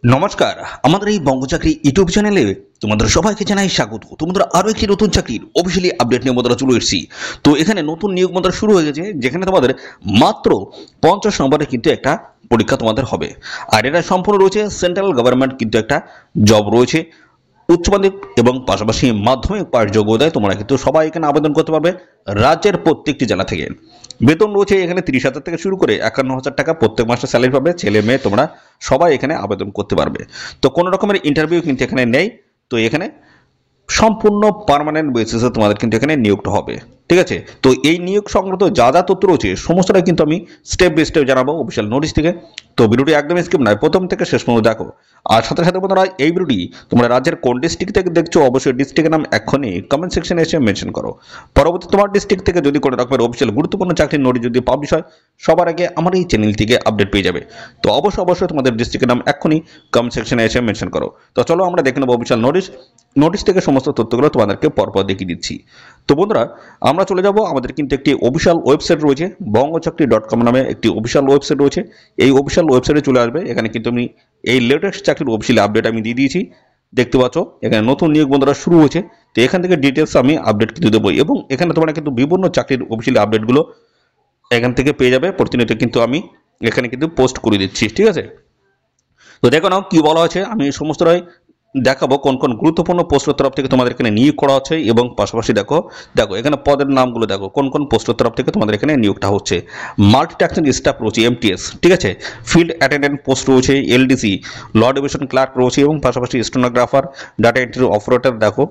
নমস্কার, আমাদের এই বঙ্গচাকরি ইউটিউব চ্যানেলে তোমাদের সবাইকে জানাই স্বাগত। তোমাদের আরো একটি নতুন চাকরির অফিসিয়ালি আপডেট নিয়ে আমরা চলে এসেছি। তো এখানে নতুন নিয়োগ মাত্রা শুরু হয়ে গেছে, যেখানে তোমাদের মাত্র 50 নম্বরে কিন্তু একটা পরীক্ষা তোমাদের হবে। আর এটা সম্পূর্ণ রয়েছে সেন্ট্রাল গভর্নমেন্ট কিন্তু একটা জব রয়েছে। উচ্চ মাধ্যমিক এবং পাশাপাশি মাধ্যমিক পাশ যোগ্যতায় তোমরা কিন্তু সবাই এখানে আবেদন করতে পারবে রাজ্যের প্রত্যেকটি জেলা থেকে। বেতন রয়েছে এখানে 30,000 থেকে শুরু করে 51,000 টাকা প্রত্যেক মাসে স্যালারি পাবে। ছেলে মেয়ে তোমরা সবাই এখানে আবেদন করতে পারবে। তো কোনো রকমের ইন্টারভিউ কিন্তু এখানে নেই। তো এখানে সম্পূর্ণ পার্মানেন্ট বেসিসে তোমাদের কিন্তু এখানে নিয়োগটা হবে। ঠিক আছে, তো এই নিয়োগ সংক্রান্ত যা যা তথ্য রয়েছে সমস্তটাই কিন্তু আমি স্টেপ বাই স্টেপ জানাবো অফিসিয়াল নোটিশ থেকে। তো ভিডিওটি একদম স্কিপ নয়, প্রথম থেকে শেষ পর্যন্ত দেখো। আর সাথে সাথে বন্ধুরা, এই ভিডিওটি তোমরা রাজ্যের কোন ডিস্ট্রিক্ট থেকে দেখছো অবশ্যই ডিস্ট্রিক্টের নাম এখনই কমেন্ট সেকশনে এসে মেনশন করো। পরবর্তী তোমার ডিস্ট্রিক্ট থেকে যদি কোনো রকমের অফিসিয়াল গুরুত্বপূর্ণ চাকরির নোটিশ যদি পাবলিশ হয়, সবার আগে আমার এই চ্যানেল থেকে আপডেট পেয়ে যাবে। তো অবশ্যই তোমাদের ডিস্ট্রিক্টের নাম এখনই কমেন্ট সেকশনে এসে মেনশন করো। তো চলো আমরা দেখে নেবো অফিসিয়াল নোটিশ থেকে সমস্ত তথ্যগুলো তোমাদেরকে পরপর দেখিয়ে দিচ্ছি। তো বন্ধুরা, আমরা চলে যাব, আমাদের কিন্তু একটি অফিসিয়াল ওয়েবসাইট রয়েছে, bongchakri.com নামে একটি অফিসিয়াল ওয়েবসাইট রয়েছে। এই অফিসিয়াল ওয়েবসাইটে চলে আসবে। এখানে কিন্তু আমি এই লেটেস্ট চাকরির অফিসিয়াল আপডেট আমি দিয়ে দিয়েছি। দেখতে পাচ্ছ এখানে নতুন নিয়োগ বন্ধুরা শুরু হয়েছে। তো এখান থেকে ডিটেলস আমি আপডেট কিন্তু দেবো, এবং এখানে তোমরা কিন্তু বিভিন্ন চাকরির অফিসিয়াল আপডেটগুলো এখান থেকে পেয়ে যাবে। প্রতিনিয়ত কিন্তু আমি এখানে কিন্তু পোস্ট করে দিচ্ছি। ঠিক আছে, তো দেখো নাও কি বলা হয়েছে। আমি সমস্তটাই দেখাবো কোন কোন গুরুত্বপূর্ণ পোস্টের তরফ থেকে তোমাদের এখানে নিয়োগ করা হচ্ছে, এবং পাশাপাশি দেখো এখানে পদের নামগুলো দেখো কোন কোন পোস্টের তরফ থেকে তোমাদের এখানে নিয়োগটা হচ্ছে। মাল্টিটাস্কিং স্টাফ রয়েছে এমটিএস, ঠিক আছে, ফিল্ড অ্যাটেন্ডেন্ট পোস্ট রয়েছে এলডিসি, ল ডিভিশন ক্লার্ক রয়েছে, এবং পাশাপাশি স্টেনোগ্রাফার, ডাটা এন্ট্রি অপারেটর দেখো,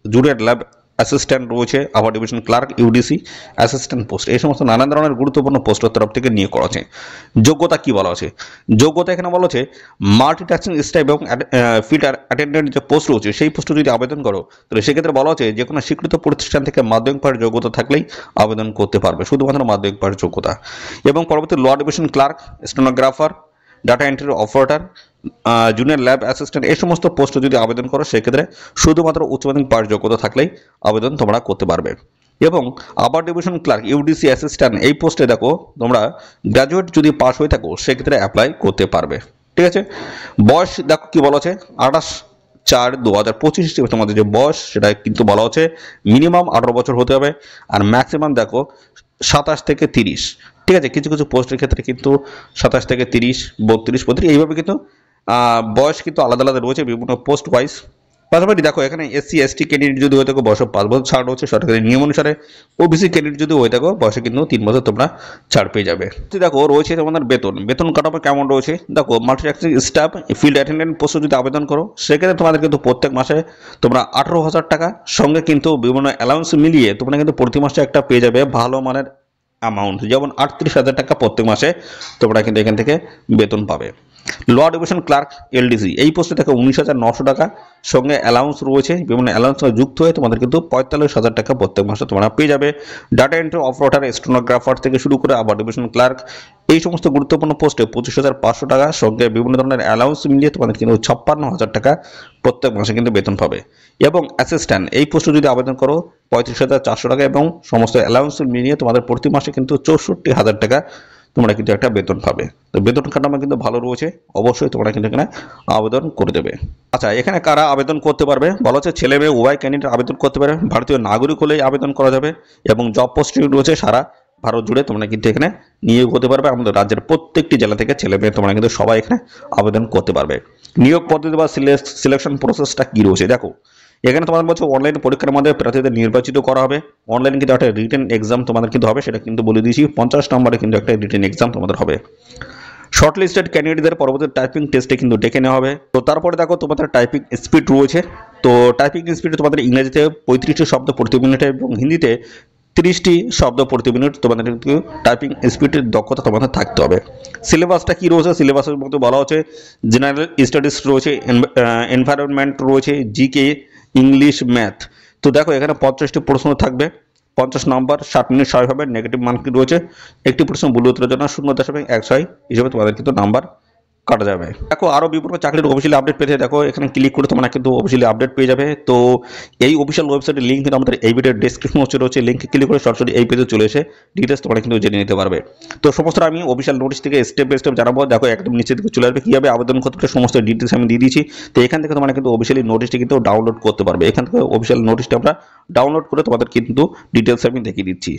জুনিয়র ল্যাব অ্যাসিস্ট্যান্ট রয়েছে, আবার division clerk, UDC assistant post, এই সমস্ত নানান ধরনের গুরুত্বপূর্ণ পোস্টের তরফ থেকে নিয়োগ করা আছে। যোগ্যতা কি বলা আছে? যোগ্যতা এখানে বলা আছে মাল্টিটাস্কিং স্টাফ এবং ফিল্ড অ্যাটেন্ডেন্ট যে পোস্ট রয়েছে সেই পোস্টে যদি আবেদন করো, তাহলে সেক্ষেত্রে বলা আছে যে কোনো স্বীকৃত প্রতিষ্ঠান থেকে মাধ্যমিক পাশ যোগ্যতা থাকলেই আবেদন করতে পারবে, শুধুমাত্র মাধ্যমিক পাশ যোগ্যতা। এবং পরবর্তী lower division clerk, stenographer, data entry operator, junior lab assistant, এই সমস্ত পোস্টে যদি আবেদন করো সেক্ষেত্রে শুধুমাত্র উচ্চ মাধ্যমিক পাশ যোগ্যতা থাকলেই আবেদন তোমরা করতে পারবে। এবং আবার ডিভিশন ক্লার্ক, ইউডিসি অ্যাসিস্ট্যান্ট, এই পোস্টে দেখো তোমরা গ্র্যাজুয়েট যদি পাস হয়ে থাকো সেক্ষেত্রে অ্যাপ্লাই করতে পারবে। ঠিক আছে, বয়স দেখো কি বলা আছে, 28/4/2025 হিসেবে তোমাদের যে বয়স সেটা কিন্তু বলা হচ্ছে মিনিমাম 18 বছর হতে হবে, আর ম্যাক্সিমাম দেখো 27 থেকে 30। ঠিক আছে, কিছু কিছু পোস্টের ক্ষেত্রে কিন্তু 27 থেকে 30, 32, 35 এইভাবে কিন্তু বয়স কিন্তু আলাদা আলাদা রয়েছে বিভিন্ন পোস্ট ওয়াইজ। পাশাপাশি দেখো এখানে এসসি এসটি ক্যান্ডিডেট যদি হয়ে থাকো বয়সে 5 বছর ছাড় রয়েছে সরকারি নিয়ম অনুসারে। ওবিসি ক্যান্ডিডেট যদি হয়ে থাকো বয়সে কিন্তু 3 বছর তোমরা ছাড় পেয়ে যাবে। দেখো রয়েছে তোমাদের বেতন কাঠামো কেমন রয়েছে। দেখো মাল্টিটাস্কিং স্টাফ ফিল্ড অ্যাটেন্ডেন্ট পোস্টে যদি আবেদন করো সেক্ষেত্রে তোমাদের কিন্তু প্রত্যেক মাসে তোমরা 18,000 টাকা, সঙ্গে কিন্তু বিভিন্ন অ্যালাউন্স মিলিয়ে তোমরা কিন্তু প্রতি মাসে একটা পেয়ে যাবে ভালো মানের অ্যামাউন্ট, যেমন 38,000 টাকা প্রত্যেক মাসে তোমরা কিন্তু এখান থেকে বেতন পাবে। ল ডিভিশন ক্লার্ক এলডিসি, এই পোস্টে দেখো 19,900 টাকা, সঙ্গে অ্যালাউন্স রয়েছে, বিভিন্ন অ্যালাউন্স যুক্ত হয়ে তোমাদের কিন্তু 45,000 টাকা প্রত্যেক মাসে তোমরা পেয়ে যাবে। ডাটা এন্ট্রি অপারেটর, স্টেনোগ্রাফার থেকে শুরু করে আবার ডিভিশন ক্লার্ক, এই সমস্ত গুরুত্বপূর্ণ পোস্টে 25,500 টাকা, সঙ্গে বিভিন্ন ধরনের অ্যালাউন্স মিলিয়ে তোমাদের কিন্তু 56,000 টাকা প্রত্যেক মাসে কিন্তু বেতন পাবে। এবং অ্যাসিস্ট্যান্ট, এই পোস্টে যদি আবেদন করো 35,400 টাকা, এবং সমস্ত অ্যালাউন্স মিলিয়ে তোমাদের প্রতি মাসে কিন্তু 64,000 টাকা তোমরা কিন্তু একটা বেতন পাবে। তো বেতন কাঠামো কিন্তু ভালো রয়েছে, অবশ্যই তোমরা কিন্তু এখানে আবেদন করে দেবে। আচ্ছা, এখানে কারা আবেদন করতে পারবে বলা হচ্ছে ছেলে মেয়ে উভয় ক্যান্ডিডেট আবেদন করতে পারে, ভারতীয় নাগরিক হলেই আবেদন করা যাবে, এবং জব পোস্টিং রয়েছে সারা ভারত জুড়ে তোমরা কিন্তু এখানে নিয়োগ হতে পারবে। আমাদের রাজ্যের প্রত্যেকটি জেলা থেকে ছেলে মেয়ে তোমরা কিন্তু সবাই এখানে আবেদন করতে পারবে। নিয়োগ পদ্ধতি বা সিলেকশন প্রসেসটা কি রয়েছে দেখো। এখানে তোমাদের বলছে অনলাইন পরীক্ষার মাধ্যমে প্রার্থীদের নির্বাচিত করা হবে। অনলাইন কিন্তু একটা রিটেন এক্সাম তোমাদের কিন্তু হবে, সেটা কিন্তু বলে দিয়েছি 50 নম্বরে কিন্তু একটা রিটেন এক্সাম তোমাদের হবে। শর্ট লিস্টেড ক্যান্ডিডেটদের পরবর্তী টাইপিং টেস্টে কিন্তু ডেকে নেওয়া হবে। তো তারপরে দেখো তোমাদের টাইপিং স্পিড রয়েছে। তো টাইপিং স্পিডে তোমাদের ইংরেজিতে 35টি শব্দ প্রতি মিনিটে এবং হিন্দিতে 30টি শব্দ প্রতি মিনিট তোমাদের কিন্তু টাইপিং স্পিডের দক্ষতা তোমাদের থাকতে হবে। সিলেবাসটা কি রয়েছে, সিলেবাসের মধ্যে বলা হচ্ছে জেনারেল স্টাডিজ রয়েছে, এনভায়রনমেন্ট রয়েছে, জিকে, ইংলিশ, ম্যাথ। তো দেখো এখানে 50টি প্রশ্ন থাকবে, 50 নম্বর, 60 মিনিট সময় হবে। নেগেটিভ মার্কিং রয়েছে, একটি প্রশ্ন ভুল উত্তরের জন্য 0.16 হিসেবে তোমাদের কিন্তু নাম্বার কাটা যাবে। দেখো আরো বিভিন্ন চাকরির অফিসিয়াল আপডেট পেতে দেখো এখানে ক্লিক করে তোমরা কিন্তু অফিসিয়ালি আপডেট পেয়ে যাবে। তো এই অফিসিয়াল ওয়েবসাইটের লিঙ্ক কিন্তু আমাদের এই ভিডিওর ডেসক্রিপশন বক্সে রয়েছে, লিঙ্কে ক্লিক করে সরাসরি এই পেজে চলে এসে ডিটেলস তোমরা কিন্তু জেনে নিতে পারবে। তো সমস্ত আমি অফিসিয়াল নোটিশ থেকে স্টেপ বাই স্টেপ জানাবো। দেখো একদম নিচের দিকে চলে আসবে কিভাবে আবেদন করতে হবে, সমস্ত ডিটেলস আমি দিয়ে দিয়েছি। তো এখান থেকে তোমরা কিন্তু অফিসিয়ালি নোটিশটি কিন্তু ডাউনলোড করতে পারবে। এখান থেকে অফিসিয়াল নোটিশটা আমরা ডাউনলোড করে তোমাদের কিন্তু ডিটেলস আমি দেখিয়ে দিচ্ছি।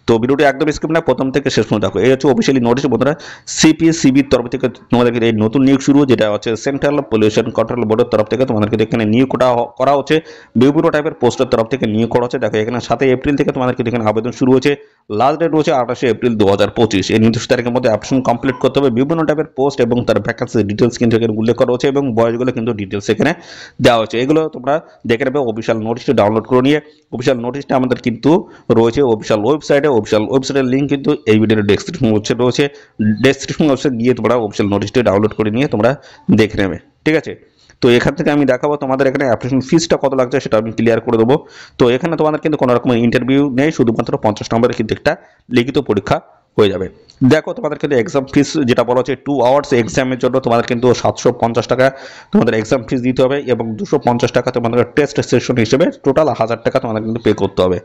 তো ভিডিওটি একদম স্কিপ না, প্রথম থেকে শেষ পর্যন্ত দেখো। এই হচ্ছে অফিসিয়ালি নোটিশ বন্ধুরা, সিপিসিবির তরফ থেকে তোমাদেরকে এই নতুন নিয়োগ শুরু, যেটা হচ্ছে সেন্ট্রাল পলিউশন কন্ট্রোল বোর্ডের তরফ থেকে তোমাদেরকে এখানে নিয়োগ করা হচ্ছে। বিভিন্ন টাইপের পোস্টের তরফ থেকে নিয়োগ করা হচ্ছে। দেখো এখানে 7 এপ্রিল থেকে তোমাদেরকে এখানে আবেদন শুরু হচ্ছে, লাস্ট ডেট হচ্ছে 28 এপ্রিল 2025। এই নির্দিষ্ট তারিখের মধ্যে অ্যাপ্লিকেশন কমপ্লিট করতে হবে। বিভিন্ন টাইপের পোস্ট এবং তার ভ্যাকেন্সি ডিটেলস কিন্তু এখানে উল্লেখ করা হচ্ছে এবং বয়সগুলো কিন্তু ডিটেলস এখানে দেওয়া হচ্ছে। এগুলো তোমরা দেখে নেবে অফিসিয়াল নোটিশটি ডাউনলোড করে নিয়ে। অফিসিয়াল নোটিশটা আমাদের কিন্তু রয়েছে অফিসিয়াল ওয়েবসাইটের লিঙ্ক কিন্তু এই ভিডিওর ডেসক্রিপশন বক্সে রয়েছে। ডেসক্রিপশন বক্সে গিয়ে তোমরা অফিসিয়াল নোটিশটি ডাউনলোড করে নিয়ে তোমরা দেখে নেবে, ঠিক আছে। তো এখান থেকে আমি দেখাবো তোমাদের এখানে অ্যাপ্লিকেশন ফিসটা কত লাগছে সেটা আমি ক্লিয়ার করে দেবো। তো এখানে তোমাদের কিন্তু কোনো রকম ইন্টারভিউ নেই, শুধুমাত্র 50 নম্বরের কিন্তু একটা লিখিত পরীক্ষা হয়ে যাবে। দেখো তোমাদের কিন্তু এক্সাম ফিস যেটা বলা হচ্ছে 2 আওয়ার্স এক্সামের জন্য তোমাদের কিন্তু 750 টাকা তোমাদের এক্সাম ফিস দিতে হবে এবং 250 টাকা তোমাদের টেস্ট সেশন হিসেবে টোটাল 1000 টাকা তোমাদের কিন্তু পে করতে হবে।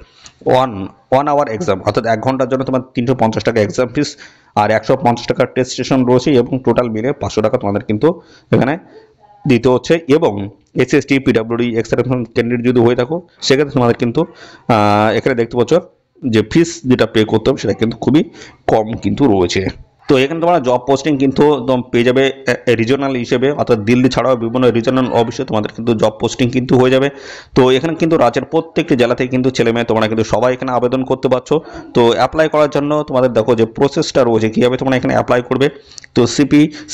ওয়ান আওয়ার এক্সাম অর্থাৎ 1 ঘন্টার জন্য তোমার 350 টাকা এক্সাম ফিস আর 150 টাকার টেস্ট সেশন রয়েছে এবং টোটাল মিলে 500 টাকা তোমাদের কিন্তু এখানে দিতে হচ্ছে। এবং এসএসটি পিডব্লিউডি এক্সামিনেশন ক্যান্ডিডেট যদি হয়ে থাকো সেক্ষেত্রে তোমাদের কিন্তু এখানে দেখতে পাচ্ছ যে ফিস যেটা পে করতে হবে সেটা কিন্তু খুবই কম কিন্তু রয়েছে। তো এখানে তোমরা জব পোস্টিং কিন্তু পেয়ে যাবে রিজনাল হিসেবে, অর্থাৎ দিল্লি ছাড়াও বিভিন্ন রিজনাল অফিসে তোমাদের কিন্তু জব পোস্টিং কিন্তু হয়ে যাবে। তো এখানে কিন্তু রাজ্যের প্রত্যেকটি জেলা থেকে কিন্তু ছেলে মেয়ে তোমরা কিন্তু সবাই এখানে আবেদন করতে পারছো। তো অ্যাপ্লাই করার জন্য তোমাদের দেখো যে প্রসেসটা রয়েছে কীভাবে তোমরা এখানে অ্যাপ্লাই করবে। তো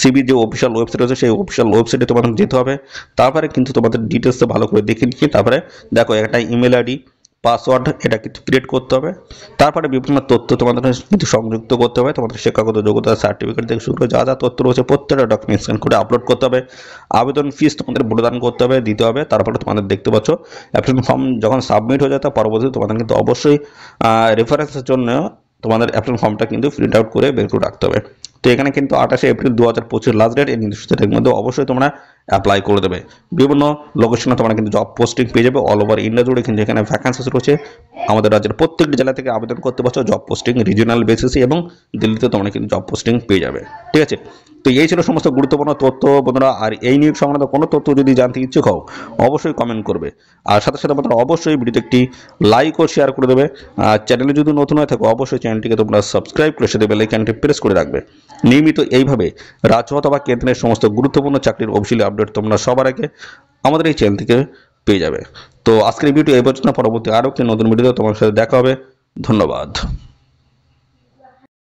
সিবি যে অফিসিয়াল ওয়েবসাইট রয়েছে সেই অফিসিয়াল ওয়েবসাইটে তোমাদের যেতে হবে। তারপরে কিন্তু তোমাদের ডিটেলসটা ভালো করে দেখে নিয়ে তারপরে দেখো একটা ইমেল আইডি পাসওয়ার্ড এটা কিন্তু ক্রিয়েট করতে হবে। তারপরে বিভিন্ন তথ্য তোমাদের কিন্তু সংযুক্ত করতে হবে, তোমাদের শিক্ষাগত যোগ্যতা সার্টিফিকেট থেকে শুরু করে যা যা তথ্য রয়েছে প্রত্যেকটা ডকুমেন্ট স্ক্যান করে আপলোড করতে হবে। আবেদন ফিস তোমাদের প্রদান করতে হবে, দিতে হবে। তারপরে তোমাদের দেখতে পাচ্ছ অ্যাপ্লিকেশন ফর্ম যখন সাবমিট হয়ে যায় তার পরবর্তীতে তোমাদের কিন্তু অবশ্যই রেফারেন্সের জন্য তোমাদের অ্যাপ্লিকেশন ফর্মটা কিন্তু প্রিন্ট আউট করে বের করে রাখতে হবে। তো এখানে কিন্তু 28 এপ্রিল 2025 লাস্ট ডেট। এই নির্দিষ্ট ডেটের মধ্যে অবশ্যই তোমরা অ্যাপ্লাই করে দেবে। বিভিন্ন লোকেশনে তোমরা কিন্তু জব পোস্টিং পেয়ে যাবে অল ওভার ইন্ডিয়া জুড়ে কিন্তু এখানে ভ্যাকেন্সিস রয়েছে। আমাদের রাজ্যের প্রত্যেকটি জেলা থেকে আবেদন করতে পারছো জব পোস্টিং রিজিওনাল বেসিসে এবং দিল্লিতে তোমরা কিন্তু জব পোস্টিং পেয়ে যাবে, ঠিক আছে। তো এই ছিল সমস্ত গুরুত্বপূর্ণ তথ্য বন্ধুরা। আর এই নিয়োগ সংক্রান্ত কোনো তথ্য যদি জানতে ইচ্ছুক হও অবশ্যই কমেন্ট করবে। আর সাথে সাথে বন্ধুরা অবশ্যই ভিডিওতে একটি লাইক ও শেয়ার করে দেবে। আর চ্যানেলে যদি নতুন হয়ে থাকো অবশ্যই চ্যানেলটিকে তোমরা সাবস্ক্রাইব করে সাথে বেল আইকনটি প্রেস করে রাখবে। নিয়মিত এইভাবে রাজ্য অথবা কেন্দ্রের সমস্ত গুরুত্বপূর্ণ চাকরির অফিসিয়ালি আপডেট তোমরা সবার আগে আমাদের এই চ্যানেল থেকে পেয়ে যাবে। তো আজকের ভিডিও এই পর্যন্ত, পরবর্তী আরও একটি নতুন ভিডিও তোমার সাথে দেখা হবে। ধন্যবাদ।